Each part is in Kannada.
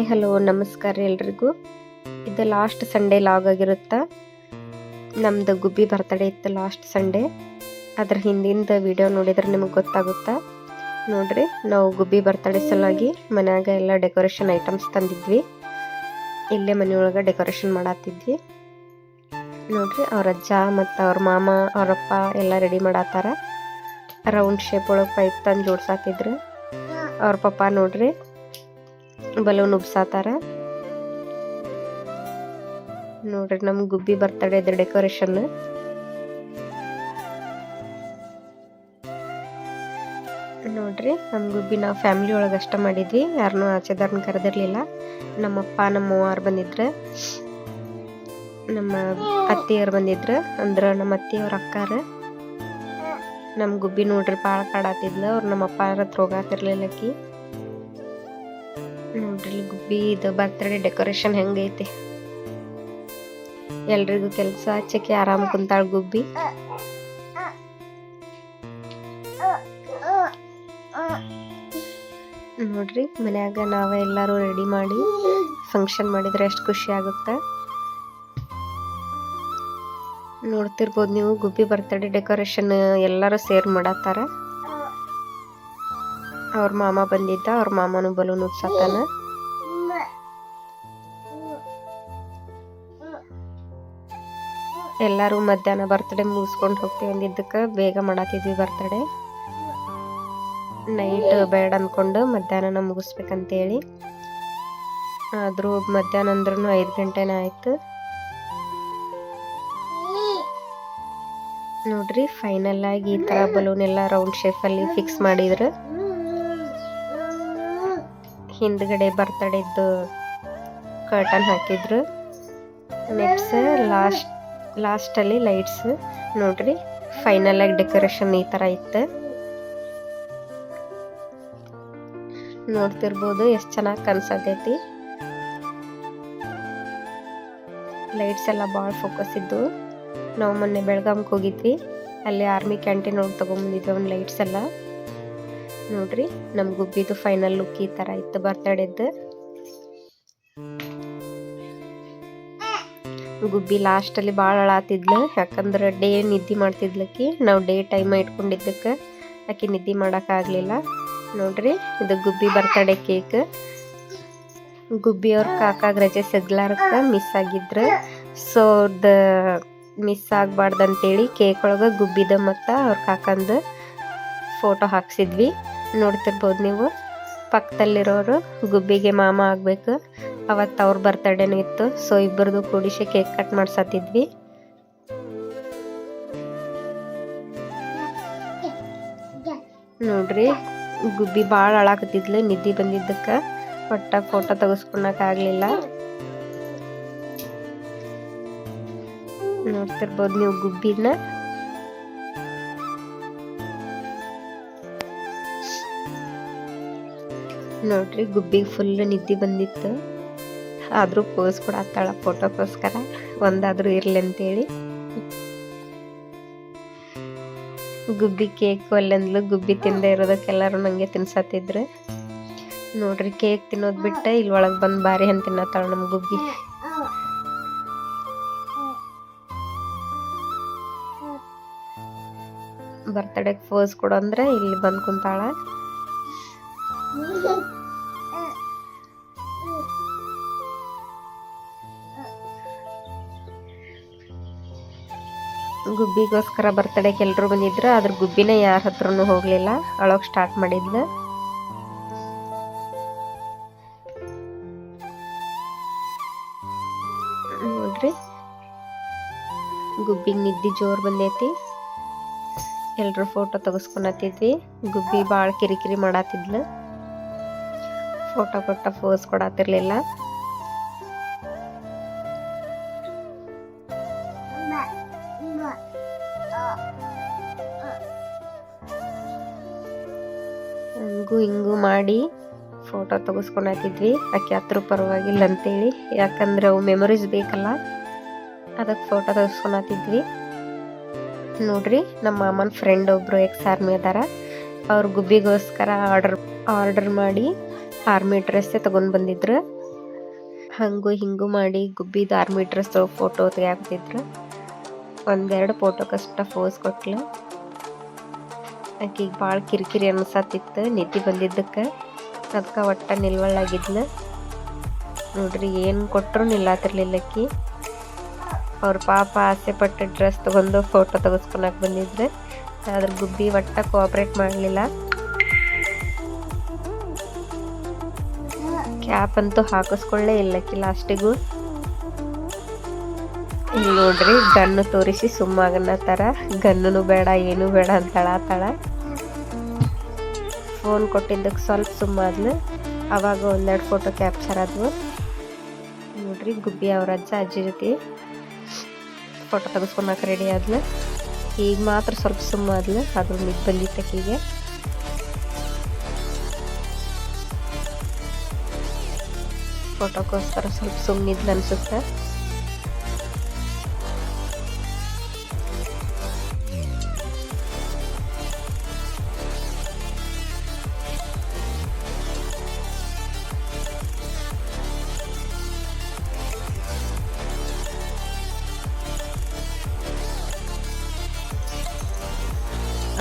ಹಲೋ ನಮಸ್ಕಾರ ಎಲ್ರಿಗೂ. ಇದು ಲಾಸ್ಟ್ ಸಂಡೇ ಲಾಗ್ ಆಗಿರುತ್ತೆ. ನಮ್ದು ಗುಬ್ಬಿ ಬರ್ತಡೇ ಇತ್ತು ಲಾಸ್ಟ್ ಸಂಡೇ. ಅದ್ರ ಹಿಂದಿಂದ ವಿಡಿಯೋ ನೋಡಿದ್ರೆ ನಿಮಗೆ ಗೊತ್ತಾಗುತ್ತೆ. ನೋಡ್ರಿ, ನಾವು ಗುಬ್ಬಿ ಬರ್ತಡೇ ಸಲುವಾಗಿ ಮನ್ಯಾಗ ಎಲ್ಲ ಡೆಕೋರೇಷನ್ ಐಟಮ್ಸ್ ತಂದಿದ್ವಿ. ಇಲ್ಲೇ ಮನೆಯೊಳಗೆ ಡೆಕೋರೇಷನ್ ಮಾಡತ್ತಿದ್ವಿ. ನೋಡ್ರಿ, ಅವ್ರ ಅಜ್ಜ ಮತ್ತು ಅವ್ರ ಮಾಮ ಅವರಪ್ಪ ಎಲ್ಲ ರೆಡಿ ಮಾಡತ್ತಾರ. ರೌಂಡ್ ಶೇಪ್ ಒಳಗೆ ಪೈಪ್ ತಂದು ಜೋಡ್ಸಾತಿದ್ರು. ಅವ್ರ ಪಪ್ಪ ನೋಡ್ರಿ ಬಲೂನ್ ಉಬ್ಸಾತಾರ. ನೋಡ್ರಿ, ನಮ್ ಗುಬ್ಬಿ ಬರ್ತಡೇ ಡೆಕೋರೇಷನ್. ನೋಡ್ರಿ, ನಮ್ ಗುಬ್ಬಿ ನಾವು ಫ್ಯಾಮಿಲಿ ಒಳಗೆ ಅಷ್ಟ ಮಾಡಿದ್ವಿ, ಯಾರನ್ನೂ ಆಚೆದಾರನ್ನ ಕರೆದಿರ್ಲಿಲ್ಲ. ನಮ್ಮಪ್ಪ ನಮ್ಮವ್ವಾರು ಬಂದಿದ್ರ, ನಮ್ಮ ಅತ್ತಿಯರು ಬಂದಿದ್ರ, ಅಂದ್ರ ನಮ್ಮ ಅತ್ತಿಯವ್ರ ಅಕ್ಕಾರ. ನಮ್ ಗುಬ್ಬಿ ನೋಡ್ರಿ ಭಾಳ ಕಾಡಾತಿದ್ಲ. ಅವ್ರು ನಮ್ಮ ಅಪ್ಪ ಹತ್ರ ಹೋಗಾತಿರ್ಲಿಲ್ಲಕ್ಕಿ. ನೋಡ್ರಿ ಗುಬ್ಬಿ ಇದು ಬರ್ತಡೇ ಡೆಕೋರೇಷನ್ ಹೆಂಗೈತಿ. ಎಲ್ರಿಗೂ ಕೆಲಸ ಹಚ್ಚಕ್ಕೆ ಆರಾಮ್ ಕುಂತಾಳ ಗುಬ್ಬಿ. ನೋಡ್ರಿ, ಮನ್ಯಾಗ ನಾವೇ ಎಲ್ಲರೂ ರೆಡಿ ಮಾಡಿ ಫಂಕ್ಷನ್ ಮಾಡಿದ್ರೆ ಎಷ್ಟು ಖುಷಿ ಆಗುತ್ತೆ. ನೋಡ್ತಿರ್ಬೋದು ನೀವು, ಗುಬ್ಬಿ ಬರ್ತಡೇ ಡೆಕೋರೇಷನ್ ಎಲ್ಲರೂ ಸೇರ್ ಮಾಡತ್ತಾರ. ಅವ್ರ ಮಾಮ ಬಂದಿದ್ದ, ಅವ್ರ ಮಾಮನು ಬಲೂನ್ ಉಬ್ಸತ್ತಾನ. ಎಲ್ಲರೂ ಮಧ್ಯಾಹ್ನ ಬರ್ತಡೇ ಮುಗಿಸ್ಕೊಂಡು ಹೋಗ್ತೀವಿ ಅಂದಿದ್ದಕ್ಕೆ ಬೇಗ ಮಾಡತ್ತಿದ್ವಿ ಬರ್ತಡೇ. ನೈಟ್ ಬೇಡ ಅಂದ್ಕೊಂಡು ಮಧ್ಯಾಹ್ನ ಮುಗಿಸ್ಬೇಕಂತೇಳಿ. ಆದರೂ ಮಧ್ಯಾಹ್ನ ಅಂದ್ರೂ 5 ಗಂಟೆನೇ ಆಯ್ತು. ನೋಡ್ರಿ, ಫೈನಲ್ ಆಗಿ ಈ ಥರ ಬಲೂನ್ ಎಲ್ಲ ರೌಂಡ್ ಶೇಪಲ್ಲಿ ಫಿಕ್ಸ್ ಮಾಡಿದ್ರು. ಹಿಂದ್ಗಡೆ ಬರ್ತಡೇದ್ದು ಕರ್ಟನ್ ಹಾಕಿದ್ರು. ನೆಕ್ಸ್ಟ್ ಲಾಸ್ಟಲ್ಲಿ ಲೈಟ್ಸ್. ನೋಡ್ರಿ, ಫೈನಲ್ ಆಗಿ ಡೆಕೋರೇಷನ್ ಈ ಥರ ಇತ್ತು. ನೋಡ್ತಿರ್ಬೋದು ಎಷ್ಟು ಚೆನ್ನಾಗಿ ಕಾಣಿಸತೈತಿ. ಲೈಟ್ಸ್ ಎಲ್ಲ ಭಾಳ ಫೋಕಸ್ ಇದ್ದು. ನಾವು ಮೊನ್ನೆ ಬೆಳಗಾಂಗೆ ಹೋಗಿದ್ವಿ, ಅಲ್ಲಿ ಆರ್ಮಿ ಕ್ಯಾಂಟೀನ್ ಒಳಗೆ ತೊಗೊಂಬಂದಿದ್ವಿ ಒಂದು ಲೈಟ್ಸ್ ಎಲ್ಲ. ನೋಡ್ರಿ, ನಮ್ಮ ಗುಬ್ಬಿದು ಫೈನಲ್ ಲುಕ್ ಈ ಥರ ಇತ್ತು ಬರ್ತಡೇದ್ದು. ಗುಬ್ಬಿ ಲಾಸ್ಟಲ್ಲಿ ಭಾಳ ಅಳಾತಿದ್ಲು, ಯಾಕಂದ್ರೆ ಡೇ ನಿದ್ದೆ ಮಾಡ್ತಿದ್ಲಕ್ಕಿ. ನಾವು ಡೇ ಟೈಮ್ ಇಟ್ಕೊಂಡಿದ್ದಕ್ಕೆ ಆಕೆ ನಿದ್ದೆ ಮಾಡೋಕ್ಕಾಗಲಿಲ್ಲ. ನೋಡ್ರಿ, ಇದು ಗುಬ್ಬಿ ಬರ್ತಡೇ ಕೇಕ್. ಗುಬ್ಬಿಯವ್ರ ಕಾಕಾಗ ರಜೆ ಸಿಗ್ಲಾರಕ್ಕೆ ಮಿಸ್ ಆಗಿದ್ರು. ಸೊ ಮಿಸ್ ಆಗಬಾರ್ದಂತೇಳಿ ಕೇಕ್ ಒಳಗೆ ಗುಬ್ಬಿದ ಮತ್ತು ಅವ್ರ ಕಾಕಂದು ಫೋಟೋ ಹಾಕ್ಸಿದ್ವಿ. ನೋಡ್ತಿರ್ಬೋದು ನೀವು, ಪಕ್ಕದಲ್ಲಿರೋರು ಗುಬ್ಬಿಗೆ ಮಾಮ ಆಗಬೇಕು. ಅವತ್ತು ಅವ್ರ ಬರ್ತಡೇನೂ ಇತ್ತು. ಸೊ ಇಬ್ಬರದು ಕೂಡಿಸಿ ಕೇಕ್ ಕಟ್ ಮಾಡ್ಸತ್ತಿದ್ವಿ. ನೋಡ್ರಿ, ಗುಬ್ಬಿ ಭಾಳ ಅಳಾಕತ್ತಿದ್ಲು ನಿದ್ದೆ ಬಂದಿದ್ದಕ್ಕೆ. ಒಟ್ಟ ಫೋಟೋ ತೆಗೆಸ್ಕೊಳಕ್ಕಾಗಲಿಲ್ಲ. ನೋಡ್ತಿರ್ಬೋದು ನೀವು ಗುಬ್ಬಿನ. ನೋಡ್ರಿ, ಗುಬ್ಬಿಗೆ ಫುಲ್ ನಿದ್ದೆ ಬಂದಿತ್ತು. ಆದರೂ ಪೋಸ್ ಕೊಡತ್ತಾಳ ಫೋಟೋಕ್ಕೋಸ್ಕರ, ಒಂದಾದರೂ ಇರಲಿ ಅಂತೇಳಿ. ಗುಬ್ಬಿ ಕೇಕ್ ಒಲ್ಲೆಂದ್ಲು. ಗುಬ್ಬಿ ತಿಂದೇ ಇರೋದಕ್ಕೆಲ್ಲರೂ ನನಗೆ ತಿನ್ಸತ್ತಿದ್ರು. ನೋಡ್ರಿ, ಕೇಕ್ ತಿನ್ನೋದು ಬಿಟ್ಟು ಇಲ್ಲಿ ಒಳಗೆ ಬಂದು ಬಾರಿ ಅಂತ ತಿನ್ನತ್ತಾಳ ನಮ್ಮ ಗುಬ್ಬಿ. ಬರ್ತಡೇಗೆ ಪೋಸ್ ಕೊಡು ಅಂದ್ರೆ ಇಲ್ಲಿ ಬಂದು ಕುಂತಾಳ. ಗುಬ್ಬಿಗೋಸ್ಕರ ಬರ್ತಡೇಗೆ ಎಲ್ಲರೂ ಬಂದಿದ್ರು. ಆದ್ರೆ ಗುಬ್ಬಿನ ಯಾರ ಹತ್ರನೂ ಹೋಗ್ಲಿಲ್ಲ, ಅಳೋಕ್ ಸ್ಟಾರ್ಟ್ ಮಾಡಿದ್ಲು. ನೋಡ್ರಿ, ಗುಬ್ಬಿಗೆ ನಿದ್ದೆ ಜೋರ್ ಬಂದೈತಿ. ಎಲ್ರು ಫೋಟೋ ತೆಗೆಸ್ಕೊಳತ್ತಿದ್ವಿ. ಗುಬ್ಬಿ ಭಾಳ ಕಿರಿಕಿರಿ ಮಾಡತ್ತಿದ್ಲು, ಫೋಟೋ ಕೊಟ್ಟ ಪೋಸ್ ಕೊಡತ್ತಿರ್ಲಿಲ್ಲ. ಹಂಗೂ ಹಿಂಗೂ ಮಾಡಿ ಫೋಟೋ ತೆಗೆಸ್ಕೊಳತ್ತಿದ್ವಿ. ಆಕೆ ಹತ್ರ ಪರವಾಗಿಲ್ಲ ಅಂತೇಳಿ, ಯಾಕಂದ್ರೆ ಅವು ಮೆಮೊರೀಸ್ ಬೇಕಲ್ಲ, ಅದಕ್ಕೆ ಫೋಟೋ ತೆಗೆಸ್ಕೊಳತ್ತಿದ್ವಿ. ನೋಡ್ರಿ, ನಮ್ಮ ಮಾಮನ ಫ್ರೆಂಡ್ ಒಬ್ರು ಎಕ್ಸ್-ಆರ್ಮಿ ಅದಾರ. ಅವ್ರ ಗುಬ್ಬಿಗೋಸ್ಕರ ಆರ್ಡರ್ ಮಾಡಿ ಆರ್ಮಿ ಡ್ರೆಸ್ಸೇ ತೊಗೊಂಡು ಬಂದಿದ್ರು. ಹಂಗು ಹಿಂಗು ಮಾಡಿ ಗುಬ್ಬಿದು ಆರ್ಮಿ ಡ್ರೆಸ್ ಫೋಟೋ ತೆಗಿಯಾಕ್ತಿದ್ರು. ಒಂದೆರಡು ಫೋಟೋಕ್ಕಷ್ಟ ಫೋಸ್ ಕೊಟ್ಲು. ಆಕಿಗೆ ಭಾಳ ಕಿರಿಕಿರಿ ಅನ್ಸತ್ತಿತ್ತು ನಿದ್ದೆ ಬಂದಿದ್ದಕ್ಕೆ. ಅದಕ್ಕೆ ಒಟ್ಟ ನಿಲ್ವಳ್ಳಾಗಿದ್ಲು ನೋಡ್ರಿ. ಏನು ಕೊಟ್ಟರು ನಿಲ್ಲಾತಿರ್ಲಿಲ್ಲ ಆಕಿ. ಅವ್ರ ಪಾಪ ಆಸೆ ಪಟ್ಟು ಡ್ರೆಸ್ ತಗೊಂಡು ಫೋಟೋ ತೆಗೆಸ್ಕೊಳಕ್ಕೆ ಬಂದಿದ್ರೆ, ಆದ್ರೆ ಗುಬ್ಬಿ ಒಟ್ಟ ಕೋಆಪ್ರೇಟ್ ಮಾಡಲಿಲ್ಲ. ಕ್ಯಾಪ್ ಅಂತೂ ಹಾಕಿಸ್ಕೊಳ್ಳೇ ಇಲ್ಲಕ್ಕಿ ಲಾಸ್ಟಿಗೂ. ಇಲ್ಲಿ ನೋಡ್ರಿ ಗನ್ನು ತೋರಿಸಿ ಸುಮ್ಮಾಗನ್ನತ್ತಾರ. ಗನ್ನೂ ಬೇಡ ಏನೂ ಬೇಡ ಅಂತಳಾತಾಳ. ಫೋನ್ ಕೊಟ್ಟಿದ್ದಕ್ಕೆ ಸ್ವಲ್ಪ ಸುಮ್ಮಾದ್ಲು. ಅವಾಗ ಒಂದೆರಡು ಫೋಟೋ ಕ್ಯಾಪ್ಚರ್ ಆದ್ವು ನೋಡ್ರಿ. ಗುಬ್ಬಿ ಅವ್ರ ಅಜ್ಜ ಅಜ್ಜಿ ಜೊತೆ ಫೋಟೋ ತೆಗೆಸ್ಕೊಳಕ್ಕೆ ರೆಡಿ ಆದ್ಲು. ಈಗ ಮಾತ್ರ ಸ್ವಲ್ಪ ಸುಮ್ಮಾದ್ಲು. ಅದ್ರ ನಿದ್ದು ಬಂದಿತ್ತು ಆಕಿಗೆ. ಫೋಟೋಕ್ಕೋಸ್ಕರ ಸ್ವಲ್ಪ ಸುಮ್ಮನಿದ್ಲು ಅನ್ಸುತ್ತೆ.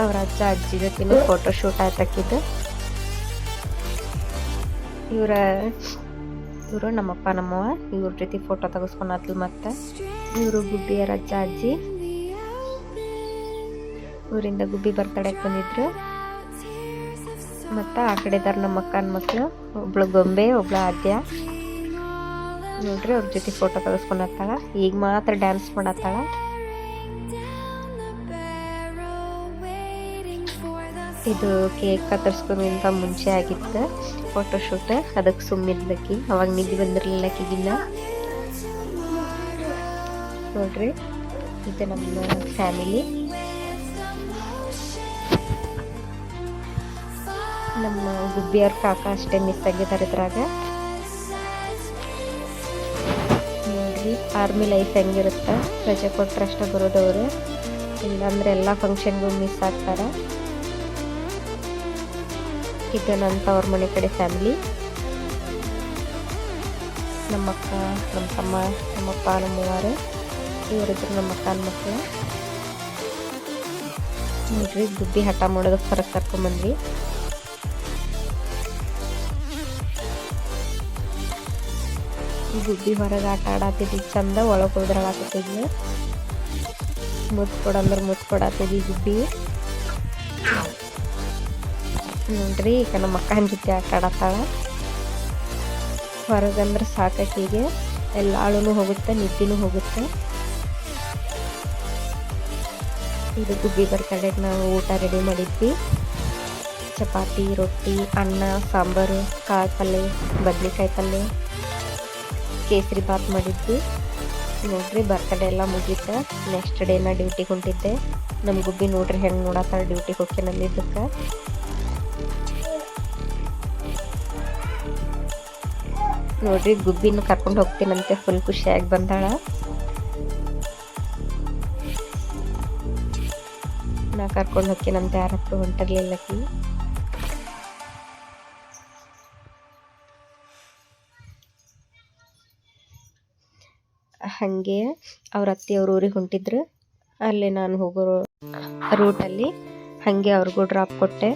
ಅವ್ರ ಅಜ್ಜ ಅಜ್ಜಿ ಜೊತೆನೂ ಫೋಟೋ ಶೂಟ್ ಆಯ್ತಾಕಿದ್ದು. ಇವರು ನಮ್ಮಪ್ಪ ನಮ್ಮವ್ವ ಇವ್ರ ಜೊತೆ ಫೋಟೋ ತೆಗೆಸ್ಕೊಳತ್ಲು. ಮತ್ತೆ ಇವರು ಗುಬ್ಬಿಯರ ಅಜ್ಜ ಅಜ್ಜಿ. ಊರಿಂದ ಗುಬ್ಬಿ ಬರ್ತಡೇಗೆ ಬಂದಿದ್ರು. ಮತ್ತು ಆ ಕಡೆದಾರ ನಮ್ಮ ಅಕ್ಕನ ಮಕ್ಕಳು, ಒಬ್ಳು ಗೊಂಬೆ ಒಬ್ಳು ಆದ್ಯ ನೋಡ್ರಿ. ಅವ್ರ ಜೊತೆ ಫೋಟೋ ತೆಗೆಸ್ಕೊಳತ್ತಾಳ. ಈಗ ಮಾತ್ರ ಡ್ಯಾನ್ಸ್ ಮಾಡತ್ತಾಳ. ಇದು ಕೇಕ್ ಕತ್ತರಿಸ್ಕೊಂಡ್ಕಿಂತ ಮುಂಚೆ ಆಗಿತ್ತು ಫೋಟೋಶೂಟ್. ಅದಕ್ಕೆ ಸುಮ್ಮಿದ್ಲಕ್ಕಿ. ಅವಾಗ ನಿದ್ದೆ ಬಂದಿರಲಿಲ್ಲ ಆಕಿಗಿನ್ನ. ನೋಡ್ರಿ ಇದು ನಮ್ಮ ಫ್ಯಾಮಿಲಿ. ನಮ್ಮ ಗುಬ್ಬಿಯವ್ರ ಕಾಕ ಅಷ್ಟೇ ಮಿಸ್ ಆಗಿದ್ದಾರೆ ಇದ್ರಾಗ. ನೋಡ್ರಿ ಆರ್ಮಿ ಲೈಫ್ ಹೆಂಗಿರುತ್ತೆ. ರಜೆ ಕೊಟ್ಟರಷ್ಟ ಬರೋದವರು, ಇಲ್ಲಾಂದ್ರೆ ಎಲ್ಲ ಫಂಕ್ಷನ್ಗೂ ಮಿಸ್ ಆಗ್ತಾರೆ. ಇದು ನನ್ನ ತವ್ರ ಮನೆ ಕಡೆ ಫ್ಯಾಮಿಲಿ. ನಮ್ಮಕ್ಕ, ನಮ್ಮ ತಮ್ಮ, ನಮ್ಮಪ್ಪ, ನಮ್ಮವ್ವಾರು, ಇವರಿದ್ರು ನಮ್ಮ ಅಕ್ಕನ ಮಕ್ಕಳು. ನೋಡ್ರಿ ಗುಬ್ಬಿ ಹಠ ಮಾಡೋದಕ್ಕೆ ಹೊರಗೆ ಕರ್ಕೊಂಬಂದ್ವಿ. ಗುಬ್ಬಿ ಹೊರಗೆ ಆಟ ಆಡತ್ತಿದ್ವಿ ಚಂದ. ಒಳಗೆ ಹೋದ್ರಾಡತ್ತಿದ್ವಿ. ಮುತ್ತು ಕೊಡಂದ್ರೆ ಮುತ್ತು ಕೊಡತ್ತಿದ್ವಿ ಗುಬ್ಬಿ. ನೋಡ್ರಿ ಈಗ ನಮ್ಮ ಅಕ್ಕನ ಜೊತೆ ಆಟ ಆಡತ್ತಾಳ. ಹೊರಗಂದ್ರೆ ಸಾಕಾಕಿಗೆ ಎಲ್ಲ ಆಳುನು ಹೋಗುತ್ತೆ, ನಿದ್ದಿನೂ ಹೋಗುತ್ತೆ. ಇದು ಗುಬ್ಬಿ ಬರ್ತಡೆಗೆ ನಾವು ಊಟ ರೆಡಿ ಮಾಡಿದ್ವಿ. ಚಪಾತಿ, ರೊಟ್ಟಿ, ಅನ್ನ, ಸಾಂಬಾರು, ಕಾಳು ಪಲ್ಯ, ಬದ್ನೆಕಾಯಿ ಪಲ್ಯ, ಕೇಸರಿ ಬಾತ್ ಮಾಡಿದ್ವಿ. ನೋಡ್ರಿ ಬರ್ತಡೇ ಎಲ್ಲ ಮುಗೀತು. ನೆಕ್ಸ್ಟ್ ಡೇನ ಡ್ಯೂಟಿಗೆ ಹೊಂಟಿದ್ದೆ. ನಮ್ಮ ಗುಬ್ಬಿ ನೋಡ್ರಿ ಹೆಂಗೆ ನೋಡತ್ತಾಳ ಡ್ಯೂಟಿಗೆ ಹೋಗ್ಯಾನಲ್ಲಿದ್ದಕ್ಕೆ. ನೋಡ್ರಿ ಗುಬ್ಬಿನ ಕರ್ಕೊಂಡು ಹೋಗ್ತೀನಂತೆ ಫುಲ್ ಖುಷಿಯಾಗಿ ಬಂದಾಳ. ನಾ ಕರ್ಕೊಂಡು ಹೋಗ್ತೀನಂತೆ ಯಾರತ್ರ ಹೊಂಟಿರ್ಲಿಲ್ಲಕಿ. ಹಾಗೆ ಅವ್ರ ಅತ್ತೆಯವ್ರ ಊರಿಗೆ ಹೊಂಟಿದ್ರು. ಅಲ್ಲಿ ನಾನು ಹೋಗೋ ರೂಟಲ್ಲಿ ಹಾಗೆ ಅವ್ರಿಗೂ ಡ್ರಾಪ್ ಕೊಟ್ಟೆ.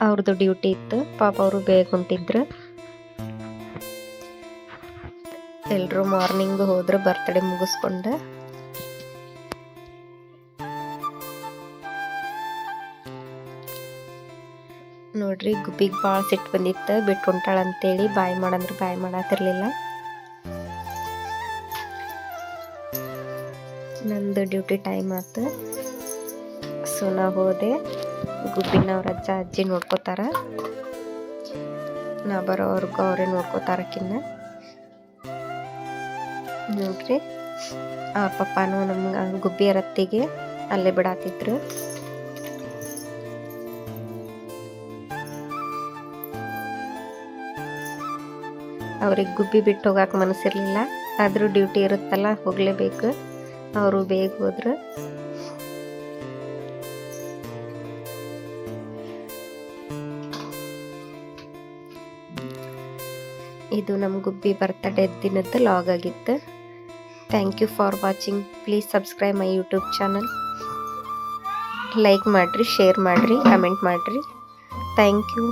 ಅವ್ರದ್ದು ಡ್ಯೂಟಿ ಇತ್ತು ಪಾಪ, ಅವರು ಬೇಗ ಹೊಂಟಿದ್ರು. ಎಲ್ಲರೂ ಮಾರ್ನಿಂಗ್ ಹೋದ್ರೆ ಬರ್ತಡೇ ಮುಗಿಸ್ಕೊಂಡು. ನೋಡ್ರಿ ಗುಬ್ಬಿಗೆ ಭಾಳ ಸಿಟ್ಟು ಬಂದಿತ್ತು. ಬಿಟ್ಟು ಹೊಂಟಾಳ ಅಂತೇಳಿ ಬಾಯ್ ಮಾಡಂದ್ರೆ ಬಾಯ್ ಮಾಡತ್ತಿರ್ಲಿಲ್ಲ. ನಂದು ಡ್ಯೂಟಿ ಟೈಮ್ ಆಯ್ತು. ಸೊ ನಾ ಹೋದೆ. ಗುಬ್ಬಿನ ಅವ್ರ ಅಜ್ಜ ಅಜ್ಜಿ ನೋಡ್ಕೋತಾರ. ನಾ ಬರೋವರೆಗೂ ಅವರೇ ನೋಡ್ಕೋತಾರಕ್ಕಿನ್ನ. ನೋಡ್ರಿ ಅವ್ರ ಪಪ್ಪಾನು ನಮ್ಮ ಗುಬ್ಬಿಯ ರತ್ತಿಗೆ ಅಲ್ಲೇ ಬಿಡಾತಿದ್ರು. ಅವ್ರಿಗೆ ಗುಬ್ಬಿ ಬಿಟ್ಟು ಹೋಗಕ್ಕೆ ಮನಸ್ಸಿರ್ಲಿಲ್ಲ. ಆದರೂ ಡ್ಯೂಟಿ ಇರುತ್ತಲ್ಲ ಹೋಗಲೇಬೇಕು. ಅವರು ಬೇಗ ಹೋದ್ರು. ಇದು ನಮ್ಮ ಗುಬ್ಬಿ ಬರ್ತಡೇ ದಿನದ ಲಾಗ್ ಆಗಿತ್ತು. Thank you for watching. Please subscribe my YouTube channel. Like ಮಾಡಿರಿ, ಶೇರ್ ಮಾಡಿರಿ, ಕಮೆಂಟ್ ಮಾಡಿರಿ. Thank you.